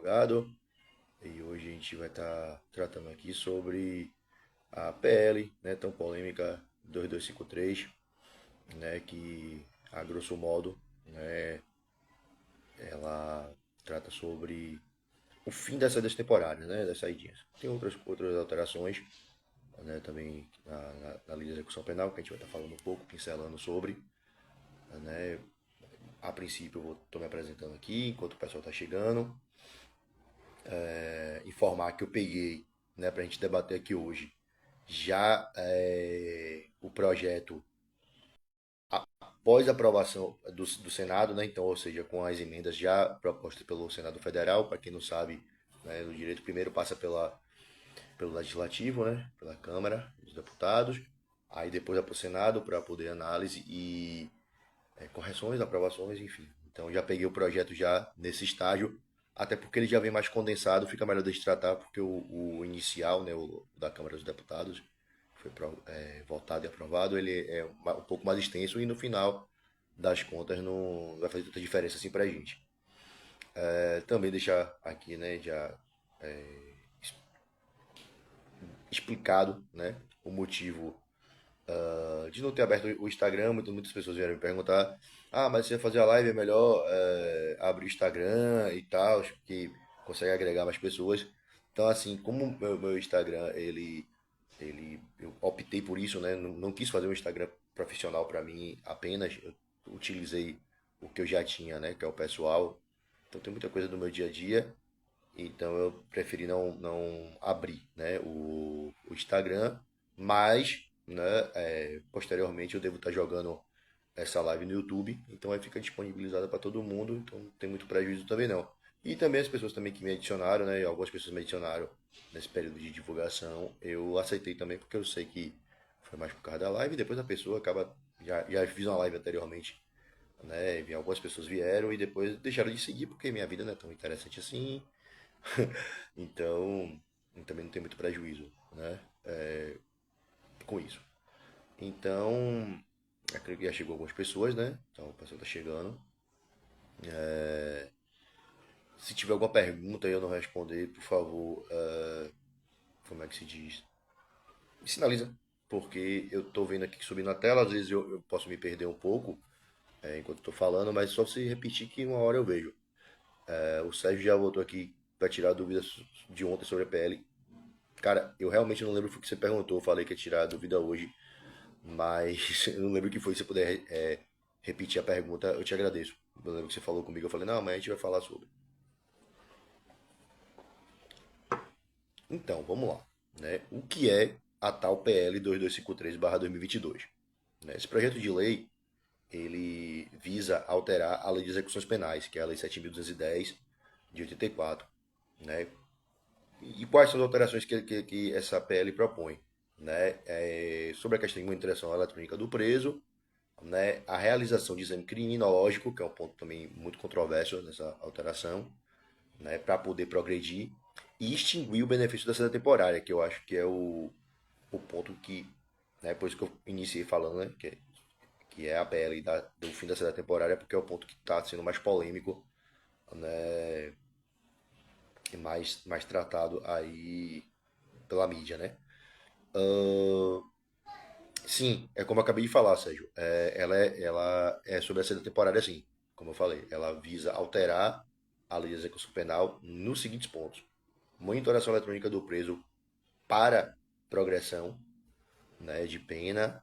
advogado, e hoje a gente vai estar tratando aqui sobre a PL, né, tão polêmica 2253, né, que a grosso modo, né, ela trata sobre o fim das saídas temporárias, né, das saidinhas. Tem outras alterações, né, também na lei de execução penal, que a gente vai estar falando um pouco, pincelando sobre, né. A princípio eu estou me apresentando aqui, enquanto o pessoal está chegando. Informar que eu peguei, né, para a gente debater aqui hoje, já o projeto após a aprovação do Senado, né, então, ou seja, com as emendas já propostas pelo Senado Federal. Para quem não sabe, né, o direito primeiro passa pelo Legislativo, né, pela Câmara dos Deputados, aí depois vai para o Senado para poder análise e correções, aprovações, enfim. Então já peguei o projeto já nesse estágio, até porque ele já vem mais condensado, fica melhor de tratar, porque o inicial, né, o da Câmara dos Deputados, foi votado e aprovado, ele é um pouco mais extenso e no final das contas não vai fazer tanta diferença assim pra gente. Também deixar aqui, né, já explicado, né, o motivo de não ter aberto o Instagram. Muitas pessoas vieram me perguntar: ah, mas se você fazer a live é melhor abrir o Instagram e tal, que consegue agregar mais pessoas. Então, assim, como o meu Instagram, eu optei por isso, né? Não quis fazer um Instagram profissional para mim apenas. Eu utilizei o que eu já tinha, né? Que é o pessoal. Então tem muita coisa do meu dia a dia. Então eu preferi não abrir, né, o Instagram, mas, né, posteriormente eu devo estar jogando essa live no YouTube, então aí fica disponibilizada para todo mundo, então não tem muito prejuízo também não. E também as pessoas também que me adicionaram, né, algumas pessoas me adicionaram nesse período de divulgação, eu aceitei também porque eu sei que foi mais por causa da live, e depois a pessoa acaba, já fiz uma live anteriormente, né, e algumas pessoas vieram e depois deixaram de seguir porque minha vida não é tão interessante assim. Então, também não tem muito prejuízo, né? Com isso. Então, acredito que já chegou algumas pessoas, né? Então, o pessoal tá chegando. Se tiver alguma pergunta e eu não responder, por favor, como é que se diz? Me sinaliza. Porque eu tô vendo aqui subindo na tela, às vezes eu posso me perder um pouco enquanto estou falando, mas só se repetir que uma hora eu vejo. O Sérgio já voltou aqui para tirar dúvidas de ontem sobre a PL. Cara, eu realmente não lembro o que você perguntou. Eu falei que ia tirar a dúvida hoje, mas eu não lembro o que foi. Se você puder repetir a pergunta, eu te agradeço. Eu lembro que você falou comigo, eu falei, não, amanhã a gente vai falar sobre. Então, vamos lá. Né? O que é a tal PL 2253/2022? Né? Esse projeto de lei, ele visa alterar a lei de execuções penais, que é a lei 7.210 de 84. Né? E quais são as alterações que essa PL propõe? Né? Sobre a questão de monitoração eletrônica do preso, né, a realização de exame criminológico, que é um ponto também muito controverso nessa alteração, né, para poder progredir, e extinguir o benefício da saída temporária, que eu acho que é o ponto que, né, por isso que eu iniciei falando, né, que é a PL do fim da saída temporária, porque é o ponto que está sendo mais polêmico, né, e mais tratado aí pela mídia, né. Uh, sim, é como eu acabei de falar, Sérgio. Ela é sobre a saída temporária, sim. Como eu falei, ela visa alterar a lei de execução penal nos seguintes pontos: monitoração eletrônica do preso para progressão, né, de pena,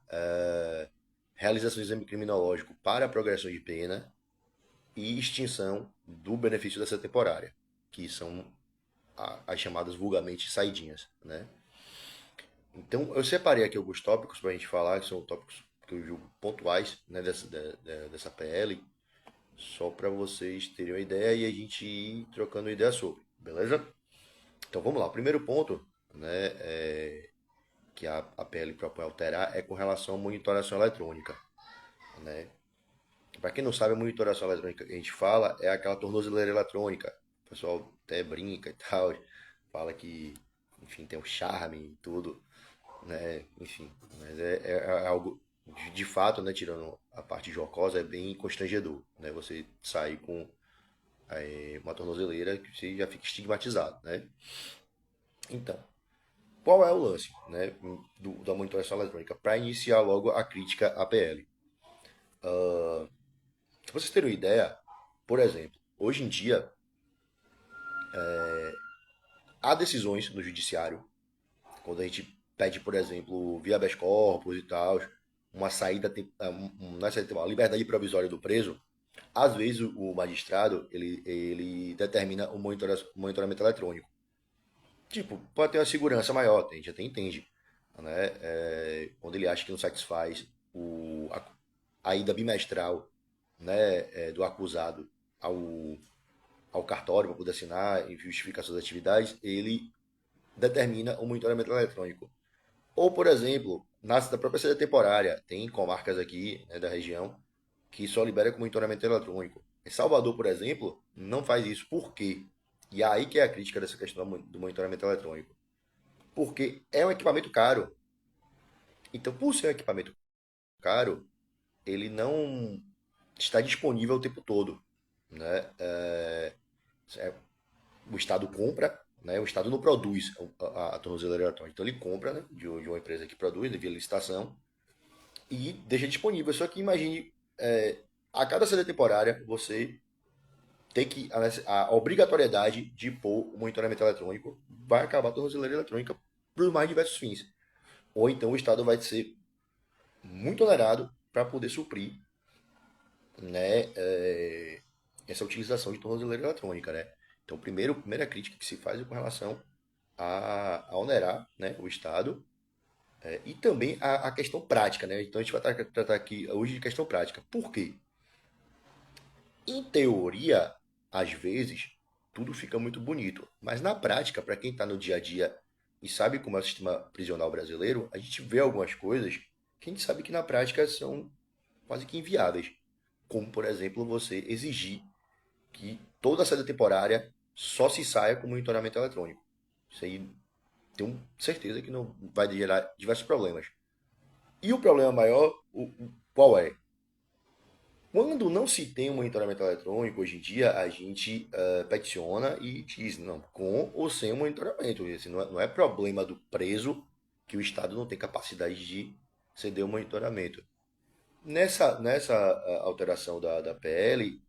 realização de exame criminológico para progressão de pena e extinção do benefício da saída temporária, que são as chamadas vulgarmente saidinhas, né? Então, eu separei aqui alguns tópicos para a gente falar, que são tópicos que eu julgo pontuais, né, dessa PL, só para vocês terem uma ideia e a gente ir trocando ideia sobre, beleza? Então vamos lá. O primeiro ponto, né, que a PL propõe alterar é com relação à monitoração eletrônica, né? Para quem não sabe, a monitoração eletrônica que a gente fala é aquela tornozeleira eletrônica. O pessoal até brinca e tal, fala que, enfim, tem um charme e tudo, né? Enfim, mas é algo de fato, né? Tirando a parte jocosa, é bem constrangedor, né? Você sair com uma tornozeleira que você já fica estigmatizado, né? Então, qual é o lance, né, da monitoração eletrônica? Para iniciar logo a crítica à PL. Para vocês terem uma ideia, por exemplo, hoje em dia há decisões no judiciário, quando a gente pede, por exemplo, via habeas corpus e tal, uma saída, não é saída, uma liberdade provisória do preso, às vezes o magistrado ele determina o monitoramento eletrônico. Tipo, pode ter uma segurança maior, a gente até entende, né? Quando ele acha que não satisfaz a ida bimestral, né, do acusado ao, ao cartório para poder assinar e justificar suas atividades, ele determina o monitoramento eletrônico. Ou, por exemplo, nasce da própria sede temporária, tem comarcas aqui, né, da região que só libera com monitoramento eletrônico. Em Salvador, por exemplo, não faz isso. Por quê? E aí que é a crítica dessa questão do monitoramento eletrônico. Porque é um equipamento caro. Então, por ser um equipamento caro, ele não está disponível o tempo todo, né? É, o Estado compra, né? O Estado não produz a tornozeleira eletrônica. Então, ele compra, né, de uma empresa que produz, via licitação, e deixa disponível. Só que imagine, a cada sede temporária, você tem que a obrigatoriedade de pôr o monitoramento eletrônico vai acabar a tornozeleira eletrônica para os mais diversos fins. Ou então o Estado vai ser muito onerado para poder suprir, né, essa utilização de tornozeleira eletrônica, né? Então, primeira crítica que se faz é com relação a onerar, né, o Estado, e também a questão prática, né? Então a gente vai tratar aqui hoje de questão prática. Por quê? Em teoria, às vezes, tudo fica muito bonito, mas na prática, para quem está no dia a dia e sabe como é o sistema prisional brasileiro, a gente vê algumas coisas que a gente sabe que na prática são quase que inviáveis. Como, por exemplo, você exigir que toda a saída temporária só se saia com monitoramento eletrônico. Isso aí tenho certeza que não vai gerar diversos problemas. E o problema maior, qual é? Quando não se tem um monitoramento eletrônico, hoje em dia a gente peticiona e diz, não, com ou sem o monitoramento. Esse não é problema do preso que o Estado não tem capacidade de ceder o monitoramento. Nessa alteração da PL,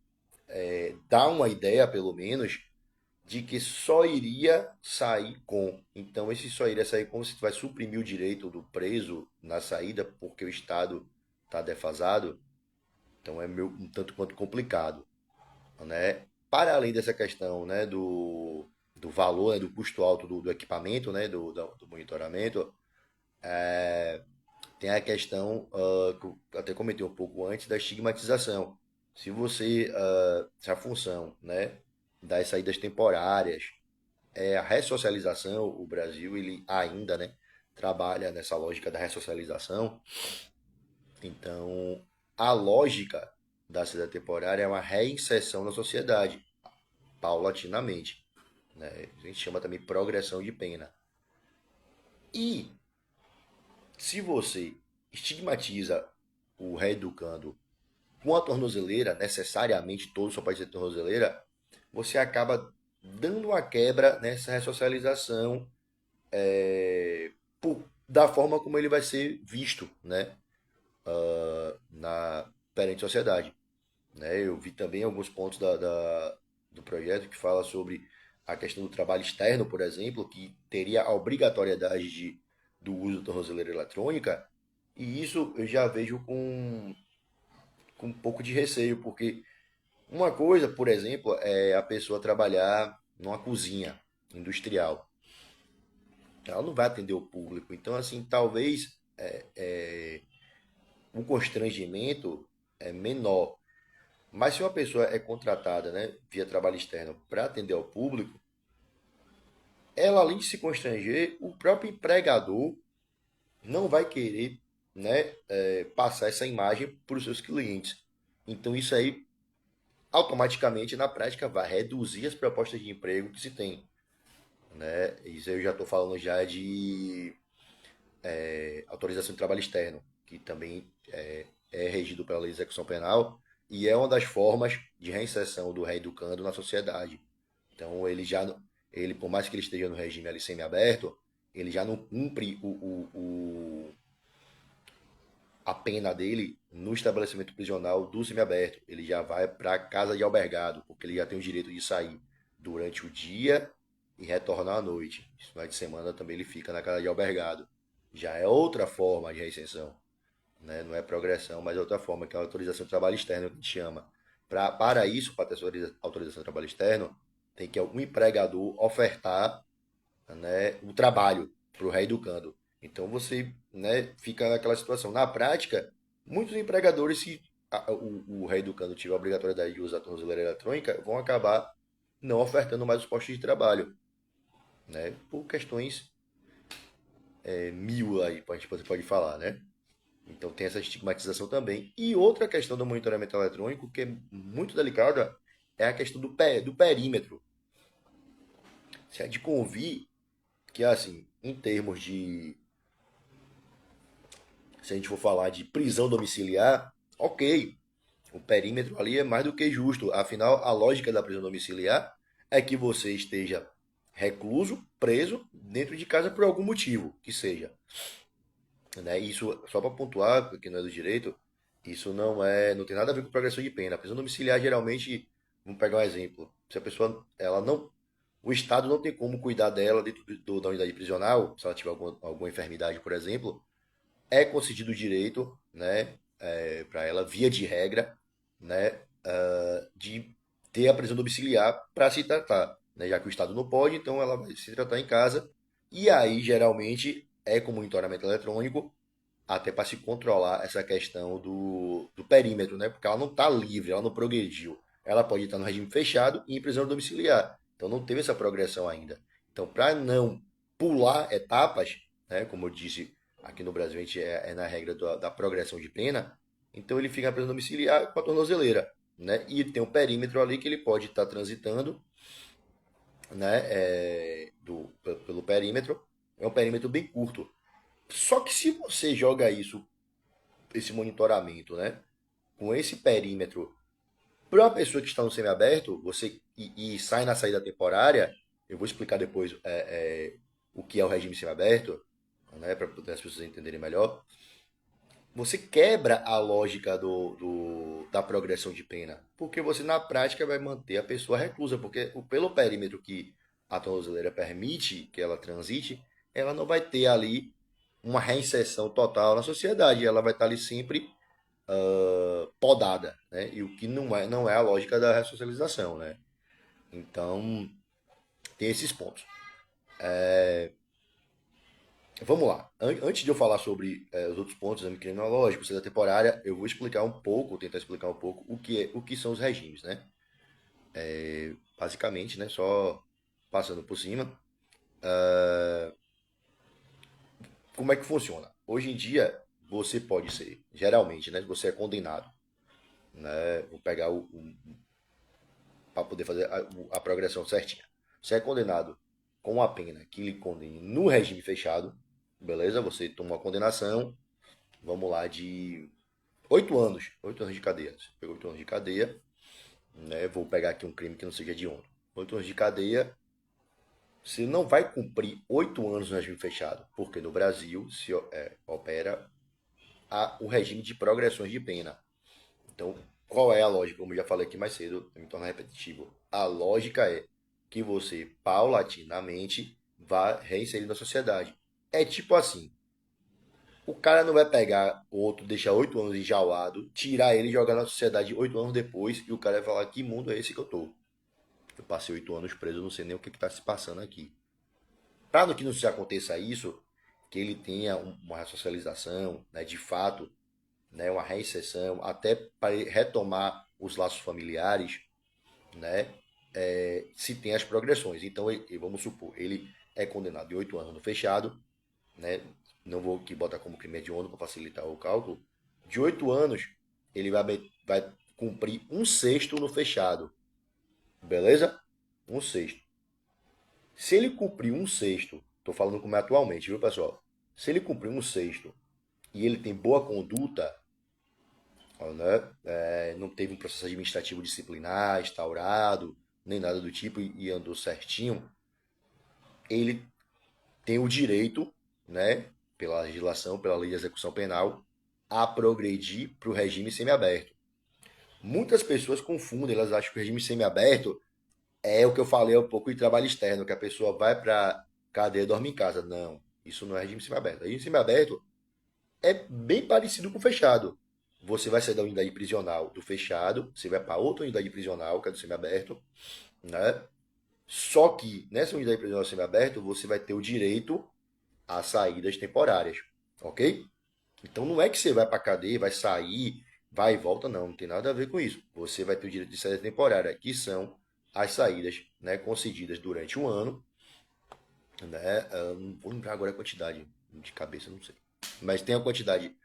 dá uma ideia, pelo menos, de que só iria sair com. Então, esse só iria sair com, se vai suprimir o direito do preso na saída porque o Estado está defasado. Então, é meio, um tanto quanto complicado, né? Para além dessa questão, né, do valor, né, do custo alto do equipamento, né, do monitoramento, tem a questão, que eu até comentei um pouco antes, da estigmatização. Se você, se a função, né, das saídas temporárias é a ressocialização, o Brasil ele ainda, né, trabalha nessa lógica da ressocialização. Então, a lógica da saída temporária é uma reinserção na sociedade, paulatinamente, né? A gente chama também progressão de pena. E se você estigmatiza o reeducando com a tornozeleira, necessariamente todo só pode ser tornozeleira, você acaba dando uma quebra nessa ressocialização, da forma como ele vai ser visto, né, perante a sociedade. Né? Eu vi também alguns pontos do projeto que fala sobre a questão do trabalho externo, por exemplo, que teria a obrigatoriedade do uso da tornozeleira eletrônica, e isso eu já vejo com um pouco de receio, porque uma coisa, por exemplo, é a pessoa trabalhar numa cozinha industrial. Ela não vai atender o público. Então, assim, talvez o constrangimento é menor. Mas se uma pessoa é contratada, né, via trabalho externo para atender ao público, ela além de se constranger, o próprio empregador não vai querer, né, passar essa imagem para os seus clientes. Então isso aí automaticamente na prática vai reduzir as propostas de emprego que se tem, né? Isso eu já estou falando já de autorização de trabalho externo, que também é regido pela lei de execução penal, e é uma das formas de reinserção do reeducando na sociedade. Então ele por mais que ele esteja no regime ali semiaberto, ele já não cumpre a pena dele no estabelecimento prisional do semiaberto. Ele já vai para casa de albergado, porque ele já tem o direito de sair durante o dia e retornar à noite. Final de semana também ele fica na casa de albergado. Já é outra forma de reinserção, né? Não é progressão, mas é outra forma, que é a autorização de trabalho externo, que a gente chama. Para isso, para ter essa autorização de trabalho externo, tem que algum empregador ofertar, né, o trabalho para o reeducando. Então você, né, fica naquela situação. Na prática, muitos empregadores, se o reeducando tiver a obrigatoriedade de usar a tornozeleira eletrônica, vão acabar não ofertando mais os postos de trabalho, né, por questões mil aí, você pode falar, né? Então tem essa estigmatização também. E outra questão do monitoramento eletrônico, que é muito delicada, é a questão do perímetro. Se é de convir que, assim, em termos de. Se a gente for falar de prisão domiciliar, ok. O perímetro ali é mais do que justo. Afinal, a lógica da prisão domiciliar é que você esteja recluso, preso, dentro de casa por algum motivo que seja. Né? Isso, só para pontuar, porque não é do direito, isso não tem nada a ver com progressão de pena. A prisão domiciliar, geralmente, vamos pegar um exemplo. Se a pessoa, ela não, o Estado não tem como cuidar dela dentro da unidade prisional, se ela tiver alguma enfermidade, por exemplo, é concedido o direito, né, para ela, via de regra, né, de ter a prisão domiciliar para se tratar, né, já que o Estado não pode, então ela vai se tratar em casa, e aí, geralmente, é com monitoramento eletrônico, até para se controlar essa questão do perímetro, né? Porque ela não está livre, ela não progrediu. Ela pode estar no regime fechado e em prisão domiciliar. Então não teve essa progressão ainda. Então, para não pular etapas, né? Como eu disse, aqui no Brasil a gente é na regra da progressão de pena, então ele fica na prisão domiciliar com a tornozeleira, né? E tem um perímetro ali que ele pode estar transitando, né? Pelo perímetro. É um perímetro bem curto. Só que se você joga esse monitoramento, né? Com esse perímetro, para uma pessoa que está no semiaberto, e sai na saída temporária, eu vou explicar depois o que é o regime semiaberto, né? Para as pessoas entenderem melhor. Você quebra a lógica da progressão de pena, porque você na prática vai manter a pessoa reclusa, porque pelo perímetro que a tornozeleira permite que ela transite, ela não vai ter ali uma reinserção total na sociedade, ela vai estar ali sempre podada, né? E o que não é a lógica da ressocialização, né? Então, tem esses pontos. Vamos lá. Antes de eu falar sobre os outros pontos, exame criminológico, saída temporária, eu vou explicar um pouco, tentar explicar um pouco o que são os regimes, né? Basicamente, né? Só passando por cima. Como é que funciona? Hoje em dia, você pode ser, geralmente, né? Você é condenado, né? Vou pegar para poder fazer a progressão certinha. Você é condenado com a pena que lhe condene no regime fechado, beleza? Você toma uma condenação, vamos lá, de 8 anos. 8 anos de cadeia. Você pegou 8 anos de cadeia, né? Vou pegar aqui um crime que não seja de honra. 8 anos de cadeia, você não vai cumprir 8 anos no regime fechado, porque no Brasil se opera o regime de progressões de pena. Então, qual é a lógica? Como eu já falei aqui mais cedo, eu me torno repetitivo. A lógica é que você, paulatinamente, vá reinserir na sociedade. É tipo assim, o cara não vai pegar o outro, deixar 8 anos enjaulado, tirar ele e jogar na sociedade 8 anos depois, e o cara vai falar, que mundo é esse que eu tô? Eu passei 8 anos preso, eu não sei nem o que está se passando aqui. Para que não se aconteça isso, que ele tenha uma ressocialização, né, de fato, né, uma reinserção, até para retomar os laços familiares, né, se tem as progressões. Então, vamos supor, ele é condenado de 8 anos no fechado, né, não vou aqui botar como crime hediondo para facilitar o cálculo, de 8 anos, ele vai cumprir um sexto no fechado, beleza? Um sexto. Se ele cumprir um sexto, estou falando como é atualmente, viu, pessoal? Se ele cumprir um sexto e ele tem boa conduta, né? Não teve um processo administrativo disciplinar instaurado, nem nada do tipo, e andou certinho, ele tem o direito, né, pela legislação, pela lei de execução penal, a progredir para o regime semiaberto. Muitas pessoas confundem, elas acham que o regime semiaberto é o que eu falei há pouco de trabalho externo, que a pessoa vai para cadeia e dorme em casa. Não, isso não é regime semiaberto. Regime semiaberto é bem parecido com o fechado. Você vai sair da unidade prisional do fechado, você vai para outra unidade prisional, que é do semiaberto, né? Só que nessa unidade prisional semiaberto, você vai ter o direito às saídas temporárias, ok? Então não é que você vai para a cadeia, vai sair, vai e volta, não, não tem nada a ver com isso. Você vai ter o direito de saída temporária, que são as saídas, né, concedidas durante um ano, né? Não vou lembrar agora a quantidade de cabeça, não sei. Mas tem a quantidade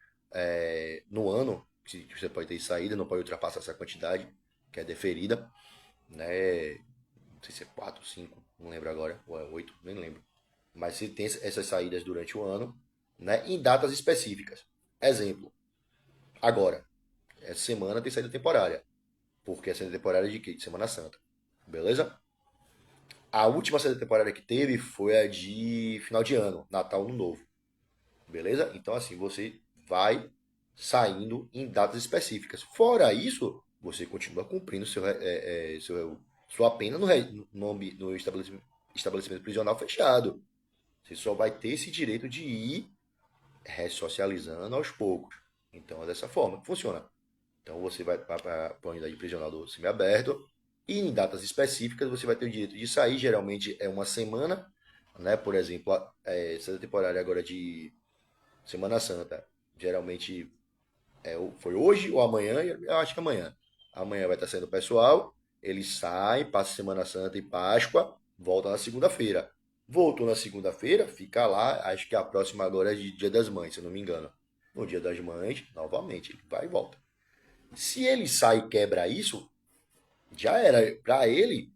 no ano que você pode ter saída, não pode ultrapassar essa quantidade, que é deferida, né? Não sei se é 4, 5, não lembro agora, ou é 8, nem lembro. Mas você tem essas saídas durante o ano, né? Em datas específicas. Exemplo, agora, essa semana tem saída temporária. Porque a saída temporária é de quê? De Semana Santa. Beleza? A última saída temporária que teve foi a de final de ano, Natal, Ano Novo. Beleza? Então, assim, você vai saindo em datas específicas. Fora isso, você continua cumprindo sua pena no estabelecimento prisional fechado. Você só vai ter esse direito de ir ressocializando aos poucos. Então, é dessa forma que funciona. Então, você vai para a unidade prisional do semiaberto e em datas específicas você vai ter o direito de sair. Geralmente é uma semana, né? Por exemplo, essa temporada agora de Semana Santa, geralmente foi hoje ou amanhã, eu acho que amanhã. Amanhã vai estar saindo o pessoal, eles saem, passa Semana Santa e Páscoa, volta na segunda-feira. Voltou na segunda-feira, fica lá, acho que a próxima agora é de Dia das Mães, se eu não me engano. No Dia das Mães, novamente, ele vai e volta. Se ele sai e quebra isso, já era. Para ele,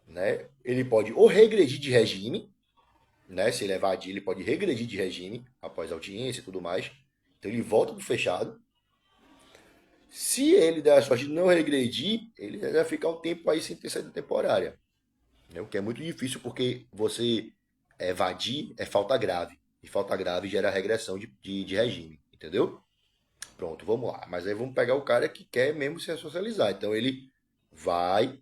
né, ele pode ou regredir de regime, né, se ele evadir, ele pode regredir de regime após a audiência e tudo mais. Então ele volta do fechado. Se ele der a sorte de não regredir, ele vai ficar um tempo aí sem ter saída temporária. Né? O que é muito difícil porque você evadir é falta grave. E falta grave gera regressão de regime. Entendeu? Pronto, vamos lá. Mas aí vamos pegar o cara que quer mesmo se socializar. Então ele vai,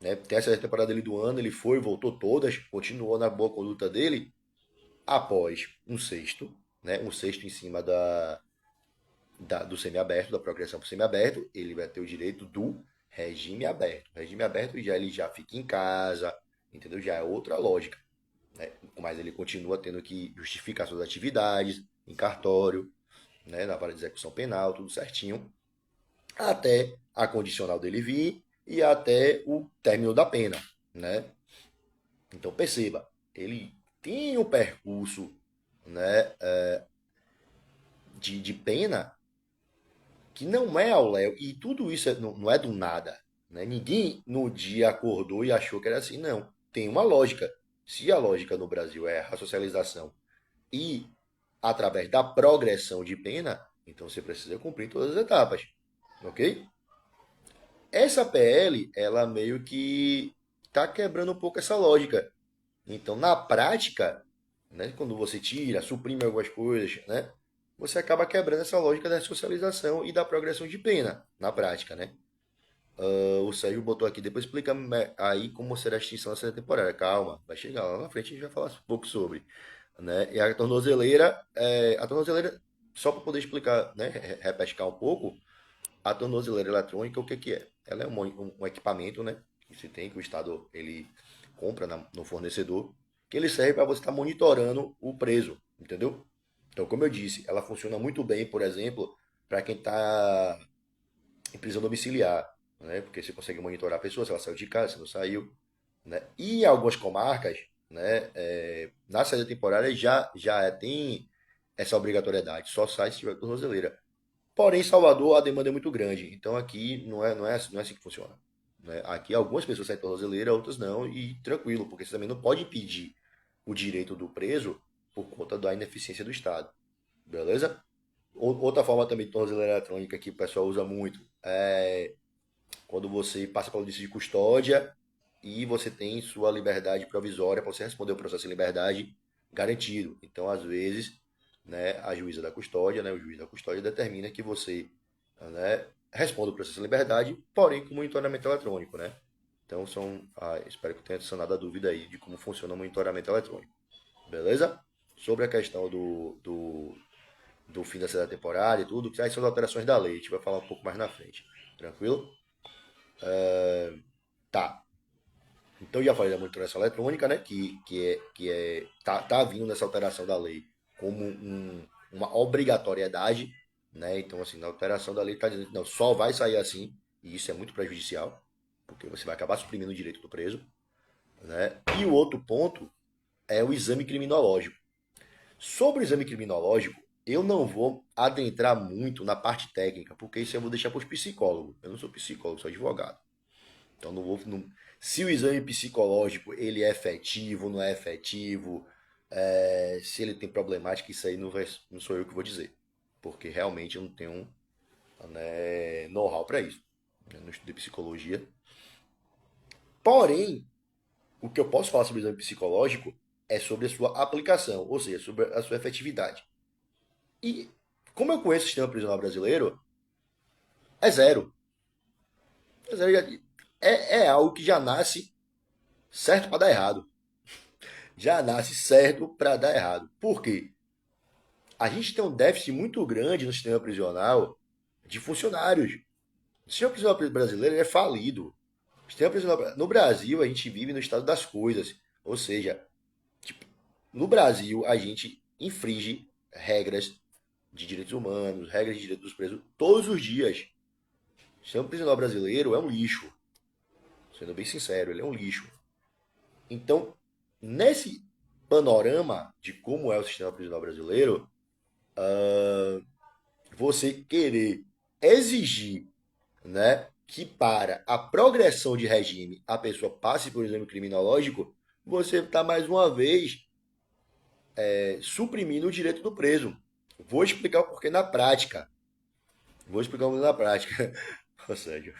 né? Tem essa temporada dele do ano, ele foi, voltou todas, continuou na boa conduta dele após um sexto, né? Um sexto em cima do semiaberto, da progressão para o semiaberto, ele vai ter o direito do regime aberto. O regime aberto ele já fica em casa, entendeu? Já é outra lógica. Né? Mas ele continua tendo que justificar suas atividades em cartório, né? Na vara de execução penal, tudo certinho, até a condicional dele vir e até o término da pena. Né? Então perceba, ele tem um percurso, né, de pena que não é ao léu. E tudo isso não é do nada. Né? Ninguém no dia acordou e achou que era assim. Não. Tem uma lógica. Se a lógica no Brasil é a socialização e através da progressão de pena, então você precisa cumprir todas as etapas. Ok? Essa PL, ela meio que está quebrando um pouco essa lógica. Então, na prática, né, quando você tira, suprime algumas coisas, né, você acaba quebrando essa lógica da socialização e da progressão de pena, na prática, né? O Sérgio botou aqui, depois explica aí como será a extinção dessa temporada. Calma, vai chegar lá na frente, a gente vai falar um pouco sobre. Né? E a tornozeleira, só para poder explicar, né, repescar um pouco, a tornozeleira eletrônica, o que que é? Ela é um equipamento, né, que se tem, que o Estado ele compra no fornecedor, que ele serve para você estar monitorando o preso, entendeu? Então, como eu disse, ela funciona muito bem, por exemplo, para quem está em prisão domiciliar, né? Porque você consegue monitorar a pessoa, se ela saiu de casa, se não saiu, né? E em algumas comarcas, né, na saída temporária já tem essa obrigatoriedade, só sai se tiver tornozeleira. Porém, em Salvador a demanda é muito grande, então aqui não é assim que funciona. Né? Aqui algumas pessoas saem tornozeleira, outras não, e tranquilo, porque você também não pode impedir o direito do preso por conta da ineficiência do Estado. Beleza? Outra forma também de tornozeleira eletrônica que o pessoal usa muito é quando você passa pela audiência de custódia e você tem sua liberdade provisória para você responder o processo em liberdade garantido. Então, às vezes, né, a juíza da custódia, né, o juiz da custódia determina que você, né, responda o processo em liberdade, porém com monitoramento eletrônico, né? Então, espero que tenha sanado a dúvida aí de como funciona o monitoramento eletrônico. Beleza? Sobre a questão do fim da cidade temporária e tudo, que aí são as alterações da lei. A gente vai falar um pouco mais na frente. Tranquilo? Tá. Então já falei da monitoração eletrônica, né? Tá vindo nessa alteração da lei como uma obrigatoriedade, né? Então, assim, na alteração da lei está dizendo que não, só vai sair assim, e isso é muito prejudicial, porque você vai acabar suprimindo o direito do preso, né? E o outro ponto é o exame criminológico. Sobre o exame criminológico, eu não vou adentrar muito na parte técnica, porque isso eu vou deixar para os psicólogos. Eu não sou psicólogo, sou advogado. Então não vou. Não, se o exame psicológico ele é efetivo, não é efetivo, se ele tem problemática, isso aí não sou eu que vou dizer. Porque realmente eu não tenho, né, know-how para isso. Eu não estudei psicologia. Porém, o que eu posso falar sobre o exame psicológico é sobre a sua aplicação, ou seja, sobre a sua efetividade. E como eu conheço o sistema prisional brasileiro, é zero. É, zero, é algo que já nasce certo para dar errado. Já nasce certo para dar errado. Por quê? A gente tem um déficit muito grande no sistema prisional de funcionários. O sistema prisional brasileiro é falido. O sistema prisional, no Brasil, a gente vive no estado das coisas. Ou seja, tipo, no Brasil, a gente infringe regras de direitos humanos, regras de direitos dos presos, todos os dias. O sistema prisional brasileiro é um lixo. Sendo bem sincero, ele é um lixo. Então, nesse panorama de como é o sistema prisional brasileiro, você querer exigir, né, que para a progressão de regime a pessoa passe por um exame criminológico, você está mais uma vez suprimindo o direito do preso. Vou explicar o porquê na prática. Vou explicar o porquê na prática. Ou seja,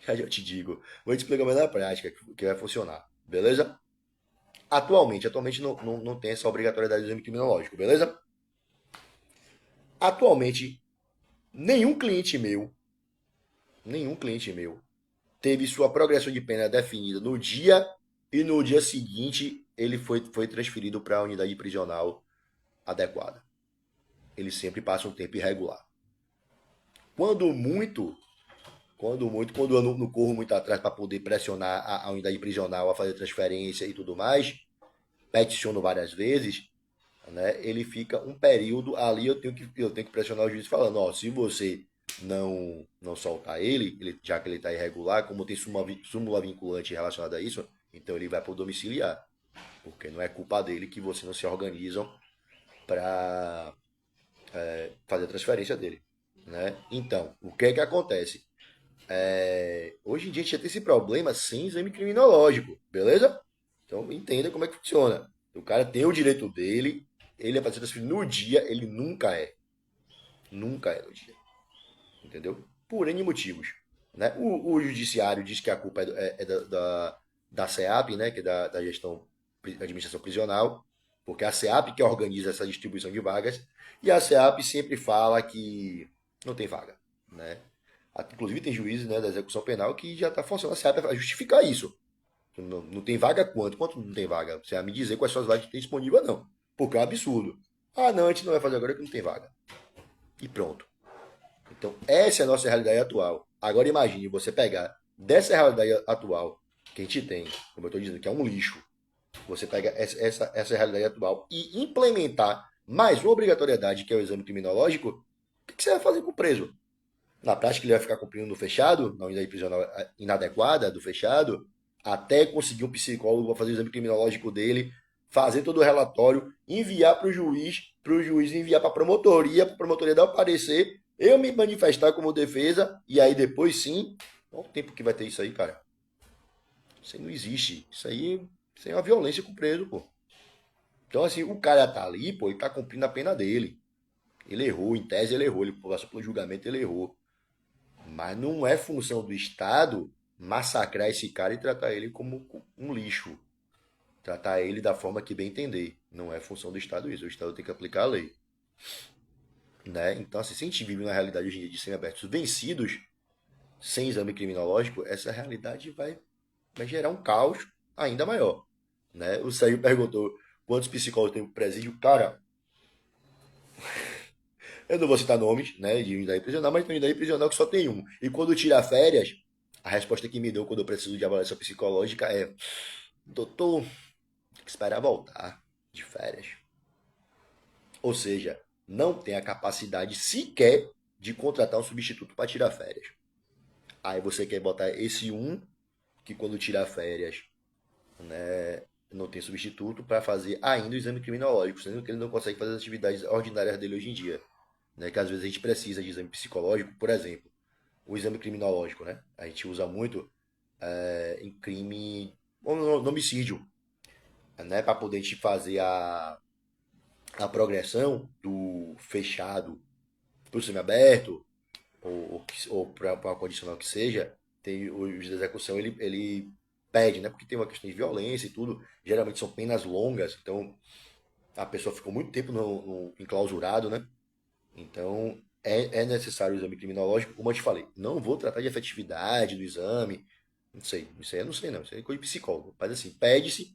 já te digo. Vou te explicar mais na prática que vai funcionar. Beleza? Atualmente não tem essa obrigatoriedade do exame criminológico, beleza? Atualmente, nenhum cliente meu, nenhum cliente meu, teve sua progressão de pena definida no dia e no dia seguinte ele foi transferido para a unidade prisional adequada. Ele sempre passa um tempo irregular. Quando muito, quando eu não corro muito atrás para poder pressionar a unidade prisional a fazer transferência e tudo mais, peticiono várias vezes, né? Ele fica um período ali, eu tenho que pressionar o juiz falando, ó, se você não soltar ele, já que ele está irregular, como tem súmula vinculante relacionada a isso, então ele vai para o domiciliar, porque não é culpa dele que vocês não se organizam para fazer a transferência dele, né? Então, o que é que acontece? Hoje em dia a gente já tem esse problema sem exame criminológico, beleza? Então entenda como é que funciona. O cara tem o direito dele, ele é para ser transferido no dia, ele nunca é. Nunca é no dia. Entendeu? Por N motivos. Né? O judiciário diz que a culpa é da SEAP, né? Que é da gestão administração prisional, porque a SEAP que organiza essa distribuição de vagas, e a SEAP sempre fala que não tem vaga. Né? Inclusive tem juízes, né, da execução penal que já está forçando a SEAP a justificar isso. Não tem vaga quanto? Quanto não tem vaga? Você vai me dizer quais são as vagas que tem disponível, não. Porque é um absurdo. Ah, não, a gente não vai fazer agora que não tem vaga. E pronto. Então, essa é a nossa realidade atual. Agora imagine você pegar dessa realidade atual que a gente tem, como eu estou dizendo, que é um lixo, você pega essa realidade atual e implementar mais uma obrigatoriedade, que é o exame criminológico, o que você vai fazer com o preso? Na prática, ele vai ficar cumprindo no fechado, na unidade prisional inadequada do fechado, até conseguir um psicólogo para fazer o exame criminológico dele, fazer todo o relatório, enviar para o juiz enviar para a promotoria dar o parecer, eu me manifestar como defesa, e aí depois sim, qual o tempo que vai ter isso aí, cara? Isso aí não existe. Isso aí é uma violência com o preso, pô. Então, assim, o cara tá ali, pô, ele tá cumprindo a pena dele. Ele errou, em tese ele errou, ele passou pelo julgamento, ele errou. Mas não é função do Estado massacrar esse cara e tratar ele como um lixo. Tratar ele da forma que bem entender. Não é função do Estado isso. O Estado tem que aplicar a lei. Né? Então, assim, se a gente vive uma realidade hoje em dia de semiabertos vencidos, sem exame criminológico, essa realidade vai gerar um caos ainda maior. Né? O Sérgio perguntou quantos psicólogos tem o presídio. Cara, eu não vou citar nomes, né, de unidade prisional, mas tem unidade prisional que só tem um. E quando tira férias, a resposta que me deu quando eu preciso de avaliação psicológica é: doutor, tem que esperar voltar de férias. Ou seja, não tem a capacidade sequer de contratar um substituto para tirar férias. Aí você quer botar esse um que quando tira férias, né, não tem substituto para fazer ainda o exame criminológico, sendo que ele não consegue fazer as atividades ordinárias dele hoje em dia. Né, que às vezes a gente precisa de exame psicológico, por exemplo, o exame criminológico, né? A gente usa muito em crime, ou no homicídio, né? Para poder te fazer a progressão do fechado para o semiaberto, ou para uma condicional que seja, tem o juiz de execução, ele pede, né? Porque tem uma questão de violência e tudo, geralmente são penas longas, então a pessoa ficou muito tempo no enclausurado, né? Então, é necessário o exame criminológico, como eu te falei. Não vou tratar de efetividade do exame, não sei, isso aí eu não sei não, isso aí é coisa de psicólogo. Mas assim, pede-se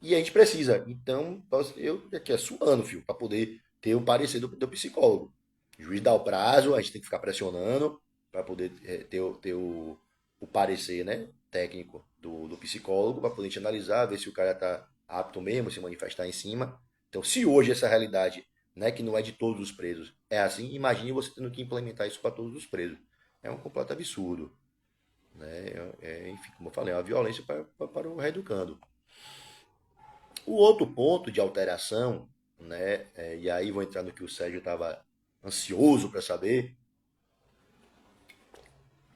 e a gente precisa. Então, eu aqui é suando, filho, para poder ter o parecer do psicólogo. O juiz dá o prazo, a gente tem que ficar pressionando para poder o parecer, né, técnico do psicólogo, para poder a gente analisar, ver se o cara está apto mesmo, se manifestar em cima. Então, se hoje essa realidade, né, que não é de todos os presos, é assim, imagine você tendo que implementar isso para todos os presos. É um completo absurdo. Né? Enfim, como eu falei, é uma violência para o reeducando. O outro ponto de alteração, né, e aí vou entrar no que o Sérgio estava ansioso para saber,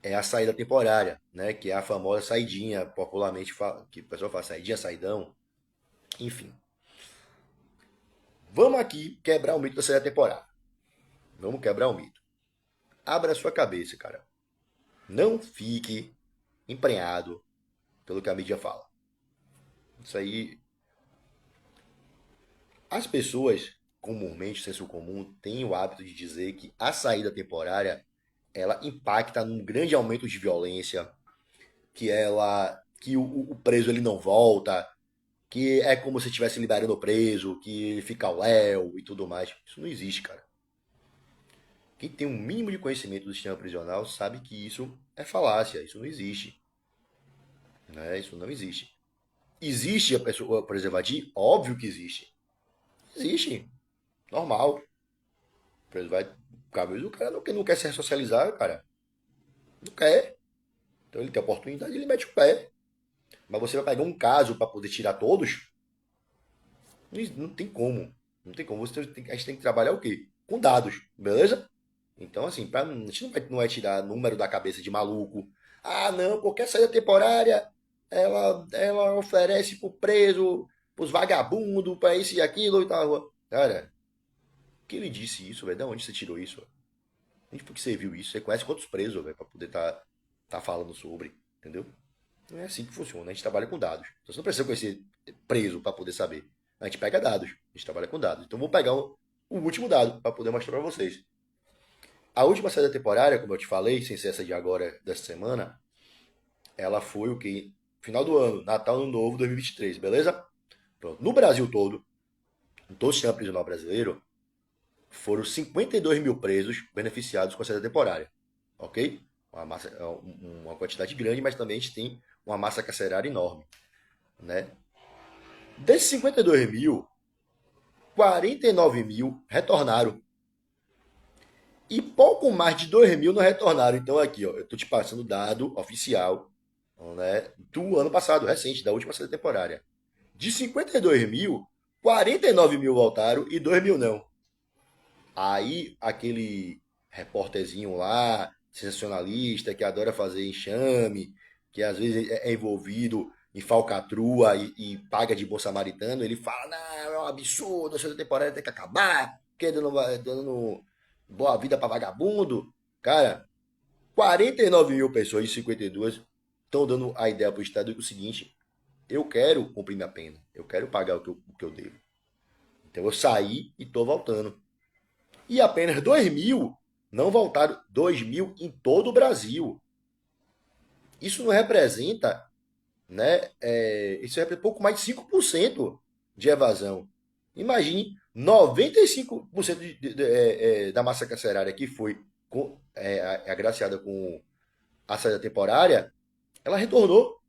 é a saída temporária, né, que é a famosa saidinha, popularmente que o pessoal fala saidinha, saidão, enfim. Vamos aqui quebrar o mito da saída temporária. Vamos quebrar o mito. Abra a sua cabeça, cara. Não fique emprenhado pelo que a mídia fala. Isso aí, as pessoas comumente, senso comum, têm o hábito de dizer que a saída temporária ela impacta num grande aumento de violência, que o preso ele não volta, que é como se estivesse liberando o preso, que ele fica ao léu e tudo mais. Isso não existe, cara. Quem tem um mínimo de conhecimento do sistema prisional sabe que isso é falácia, isso não existe. Né? Isso não existe. Existe a pessoa por evadir? Óbvio que existe. Existe. Normal. O preso vai. Talvez o cara não quer se ressocializar, cara. Não quer. Então ele tem a oportunidade, ele mete o pé. Mas você vai pegar um caso para poder tirar todos? Não tem como. Não tem como. A gente tem que trabalhar o quê? Com dados, beleza? Então, assim, a gente não vai tirar número da cabeça de maluco. Ah, não, qualquer saída temporária ela oferece pro preso, pros vagabundos, pra isso e aquilo e tal. Cara, quem lhe disse isso, velho? De onde você tirou isso? Onde foi que você viu isso? Você conhece quantos presos, velho, pra poder tá falando sobre, entendeu? Não é assim que funciona. A gente trabalha com dados. Então, você não precisa conhecer preso para poder saber. A gente pega dados. A gente trabalha com dados. Então, vou pegar o último dado para poder mostrar para vocês. A última saída temporária, como eu te falei, sem ser essa de agora, dessa semana, ela foi o que? Final do ano, Natal, Ano Novo, 2023, beleza? Pronto. No Brasil todo, em todo o sistema prisional brasileiro, foram 52 mil presos beneficiados com a saída temporária. Ok? Uma quantidade grande, mas também a gente tem uma massa carcerária enorme. Né? Desses 52 mil, 49 mil retornaram. E pouco mais de 2 mil não retornaram. Então, aqui, ó, eu estou te passando o dado oficial, né, do ano passado, recente, da última saída temporária. De 52 mil, 49 mil voltaram e 2 mil não. Aí, aquele repórterzinho lá, sensacionalista, que adora fazer enxame, que às vezes é envolvido em falcatrua e paga de bom samaritano, ele fala, não, é um absurdo, a segunda temporada tem que acabar, porque dando boa vida para vagabundo. Cara, 49 mil pessoas de 52 estão dando a ideia para o Estado do seguinte: eu quero cumprir minha pena, eu quero pagar o que eu devo. Então eu saí e estou voltando. E apenas 2 mil não voltaram. 2 mil em todo o Brasil. Isso não representa, né? Isso representa pouco mais de 5% de evasão. Imagine 95% da massa carcerária que foi agraciada com a saída temporária, ela retornou.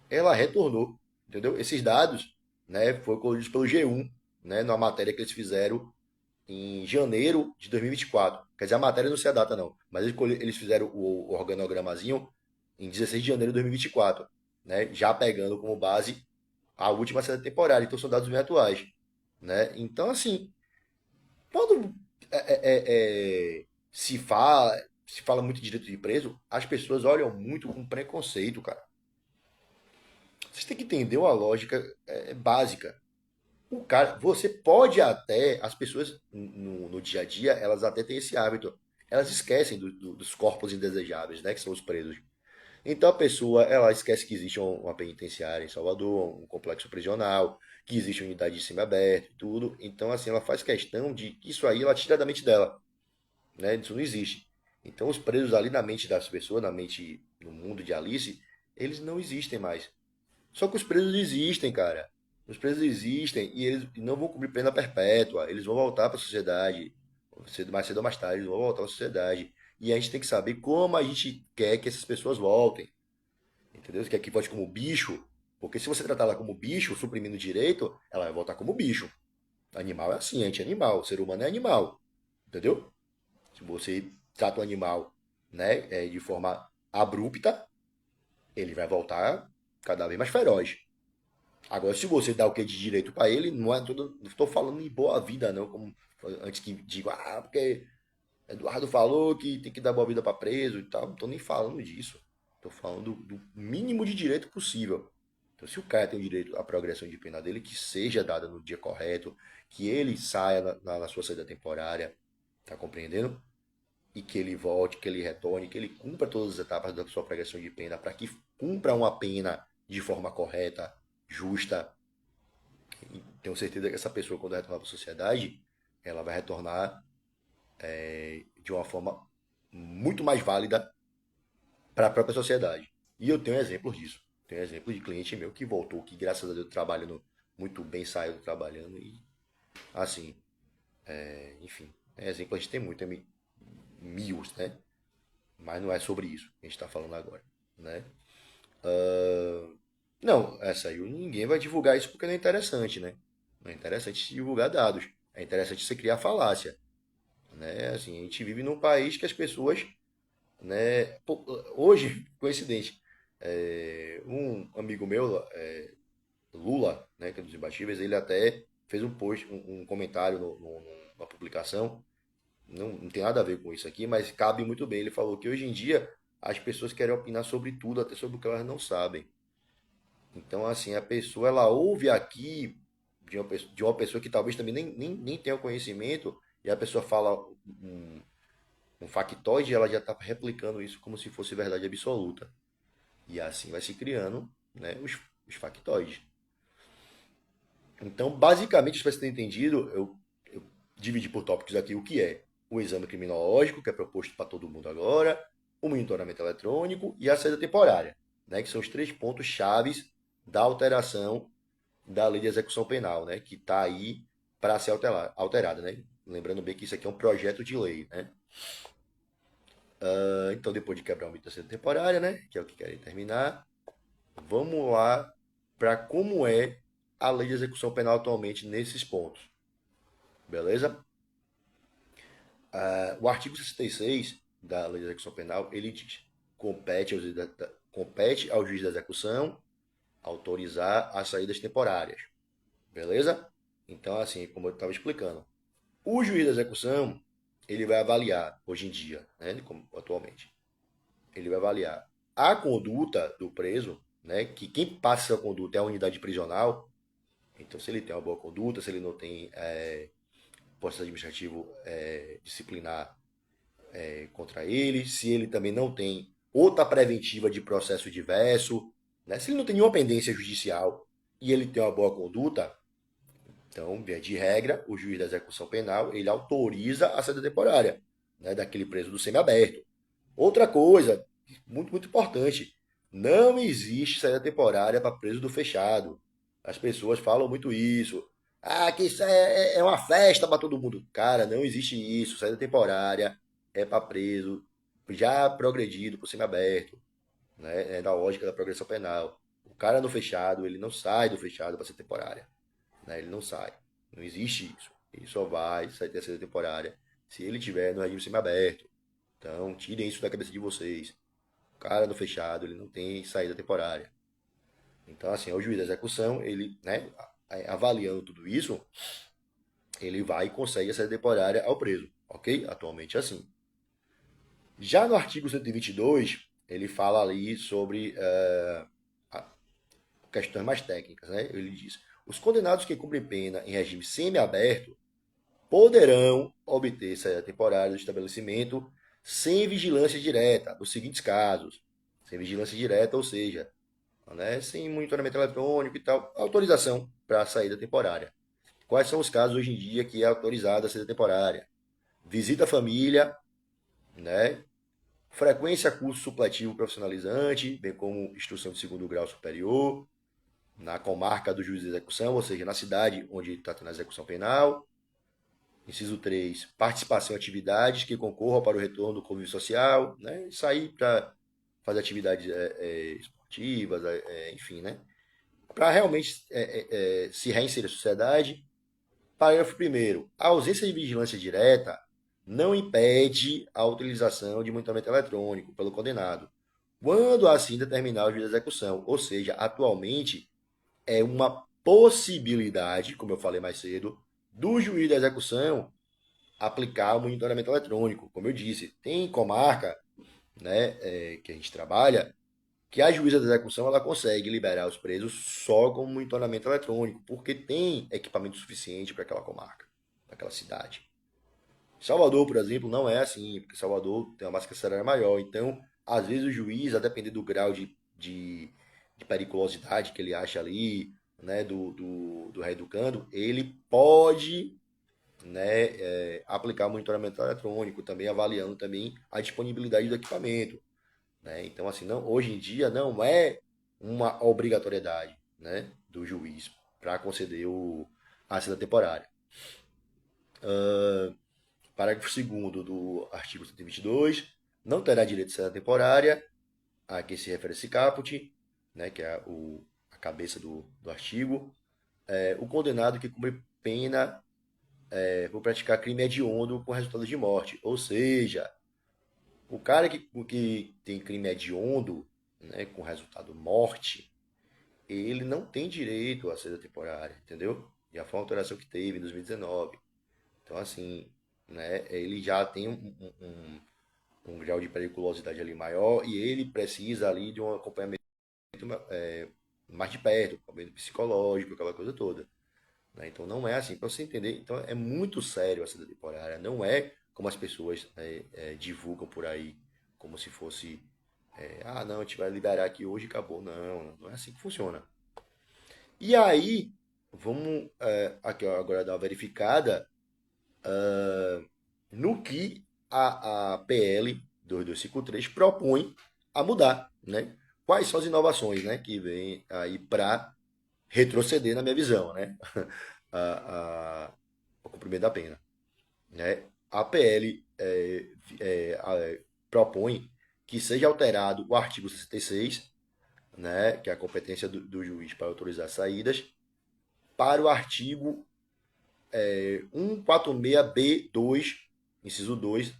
Ela retornou. Entendeu? Esses dados, né, foram colhidos pelo G1, né, numa matéria que eles fizeram em janeiro de 2024. Quer dizer, a matéria não sei a data, não. Mas eles fizeram o organogramazinho em 16 de janeiro de 2024. Né? Já pegando como base a última série temporária. Então, são dados bem atuais. Né? Então, assim, quando se fala muito de direito de preso, as pessoas olham muito com preconceito, cara. Vocês têm que entender uma lógica básica. O cara, você pode até, as pessoas no dia a dia, elas até têm esse hábito. Elas esquecem dos corpos indesejáveis, né, que são os presos. Então a pessoa, ela esquece que existe uma penitenciária em Salvador, um complexo prisional, que existe unidade de semiaberto e tudo. Então, assim, ela faz questão de que isso aí ela tira da mente dela, né? Isso não existe. Então, os presos ali na mente das pessoas, na mente, no mundo de Alice, eles não existem mais. Só que os presos existem, cara. Os presos existem e eles não vão cumprir pena perpétua. Eles vão voltar para a sociedade. Mais cedo ou mais tarde, eles vão voltar para a sociedade. E a gente tem que saber como a gente quer que essas pessoas voltem. Entendeu? Você quer que volte como bicho? Porque se você tratar ela como bicho, suprimindo o direito, ela vai voltar como bicho. Animal é assim, a gente é animal. O ser humano é animal. Entendeu? Se você trata o animal, né, de forma abrupta, ele vai voltar cada vez mais feroz. Agora, se você dá o que de direito para ele, não é tudo. Não estou falando em boa vida, não, como antes que digo, porque Eduardo falou que tem que dar boa vida para preso e tal. Não estou nem falando disso. Estou falando do mínimo de direito possível. Então, se o cara tem o direito à progressão de pena dele, que seja dada no dia correto, que ele saia na sua saída temporária, tá compreendendo? E que ele volte, que ele retorne, que ele cumpra todas as etapas da sua progressão de pena, para que cumpra uma pena de forma correta, justa. E tenho certeza que essa pessoa, quando retornar para a sociedade, ela vai retornar de uma forma muito mais válida para a própria sociedade. E eu tenho exemplos disso. Tenho exemplo de cliente meu que voltou, que graças a Deus trabalhando muito bem, saiu trabalhando e assim, enfim, exemplo a gente tem muito, tem mil, né? Mas não é sobre isso que a gente está falando agora, né? Não, essa aí ninguém vai divulgar isso porque não é interessante, né? Não é interessante divulgar dados. É interessante você criar falácia, né? Assim, a gente vive num país que as pessoas, né? Hoje, coincidente, um amigo meu, Lula, né, que é dos imbatíveis, ele até fez um post, um comentário numa publicação. Não tem nada a ver com isso aqui, mas cabe muito bem. Ele falou que hoje em dia as pessoas querem opinar sobre tudo, até sobre o que elas não sabem. Então, assim, a pessoa ela ouve aqui de uma pessoa que talvez também nem tenha conhecimento, e a pessoa fala um factoide, e ela já está replicando isso como se fosse verdade absoluta. E assim vai se criando, né, os factoides. Então, basicamente, para você ter entendido, eu dividi por tópicos aqui o que é o exame criminológico, que é proposto para todo mundo agora, o monitoramento eletrônico e a saída temporária, né, que são os três pontos chaves da alteração da lei de execução penal, né, que está aí para ser alterada, né? Lembrando bem que isso aqui é um projeto de lei, né? Então, depois de quebrar o mito da saída temporária, né, que é o que querem terminar, vamos lá para como é a lei de execução penal atualmente nesses pontos, beleza? O artigo 66 da lei de execução penal, ele diz, compete ao juiz da execução autorizar as saídas temporárias, beleza? Então, assim, como eu estava explicando, o juiz da execução, ele vai avaliar, hoje em dia, né, como atualmente, ele vai avaliar a conduta do preso, né, que quem passa essa conduta é a unidade prisional. Então, se ele tem uma boa conduta, se ele não tem processo administrativo disciplinar contra ele, se ele também não tem outra preventiva de processo diverso, né? Se ele não tem nenhuma pendência judicial e ele tem uma boa conduta, então, via de regra, o juiz da execução penal ele autoriza a saída temporária, né, daquele preso do semiaberto. Outra coisa, muito, muito importante, não existe saída temporária para preso do fechado. As pessoas falam muito isso. Ah, que isso é uma festa para todo mundo. Cara, não existe isso. Saída temporária é para preso já progredido por semiaberto, né? É da lógica da progressão penal. O cara no fechado, ele não sai do fechado para ser temporária, né? Ele não sai. Não existe isso. Ele só vai sair da saída temporária se ele tiver no regime semiaberto. Então, tirem isso da cabeça de vocês. O cara no fechado, ele não tem saída temporária. Então, assim, o juiz da execução, ele, né, avaliando tudo isso, ele vai e consegue a saída temporária ao preso, ok? Atualmente é assim. Já no artigo 122, ele fala ali sobre questões mais técnicas, né? Ele diz: os condenados que cumprem pena em regime semiaberto poderão obter saída temporária do estabelecimento sem vigilância direta, nos seguintes casos. Sem vigilância direta, ou seja, né, sem monitoramento eletrônico e tal, autorização para a saída temporária. Quais são os casos hoje em dia que é autorizada a saída temporária? Visita à família, né? Frequência a curso supletivo profissionalizante, bem como instrução de segundo grau superior, na comarca do juiz de execução, ou seja, na cidade onde está tendo a execução penal. Inciso 3, participação em atividades que concorram para o retorno do convívio social, né? Sair para fazer atividades esportivas, enfim, né? Para realmente se reinserir na sociedade. Parágrafo 1º. A ausência de vigilância direta não impede a utilização de monitoramento eletrônico pelo condenado, quando assim determinar o juiz de execução. Ou seja, atualmente é uma possibilidade, como eu falei mais cedo, do juiz da execução aplicar o monitoramento eletrônico. Como eu disse, tem comarca, né, que a gente trabalha, que a juíza da execução ela consegue liberar os presos só com monitoramento eletrônico, porque tem equipamento suficiente para aquela comarca, para aquela cidade. Salvador, por exemplo, não é assim, porque Salvador tem uma massa carcerária maior. Então, às vezes o juiz, a depender do grau de periculosidade que ele acha ali, né, do reeducando, ele pode, né, aplicar monitoramento eletrônico, também avaliando também a disponibilidade do equipamento, né? Então, assim, não, hoje em dia não é uma obrigatoriedade, né, do juiz para conceder a saída temporária. Parágrafo 2º do artigo 122, não terá direito de saída temporária a quem se refere esse caput, né, que é a cabeça do artigo, o condenado que cumpre pena por praticar crime hediondo com resultado de morte. Ou seja, o cara que tem crime hediondo, né, com resultado morte, ele não tem direito à saída temporária, entendeu? Já foi uma alteração que teve em 2019. Então, assim, né, ele já tem um grau de periculosidade ali maior e ele precisa ali de um acompanhamento mais de perto, acompanhamento psicológico, aquela coisa toda. Né? Então, não é assim, para você entender. Então, é muito sério a saída temporária. Não é como as pessoas divulgam por aí, como se fosse, não, a gente vai liberar aqui hoje e acabou. Não, não é assim que funciona. E aí, vamos aqui ó, agora dar uma verificada no que a PL 2253 propõe a mudar, né? Quais são as inovações, né, que vem aí para retroceder na minha visão, né? O cumprimento da pena, né? A PL propõe que seja alterado o artigo 66, né, que é a competência do juiz para autorizar saídas, para o artigo 146B2, inciso 2,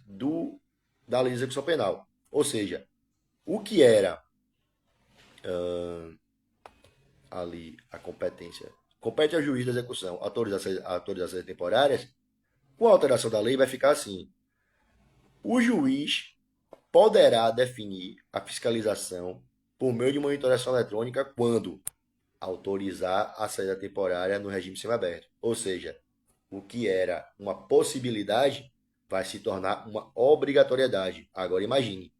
da Lei de Execução Penal. Ou seja, o que era ali a competência, compete ao juiz da execução autorizar autorizações temporárias, com a alteração da lei vai ficar assim: o juiz poderá definir a fiscalização por meio de monitoração eletrônica quando autorizar a saída temporária no regime semiaberto. Ou seja, o que era uma possibilidade vai se tornar uma obrigatoriedade. Agora imagine,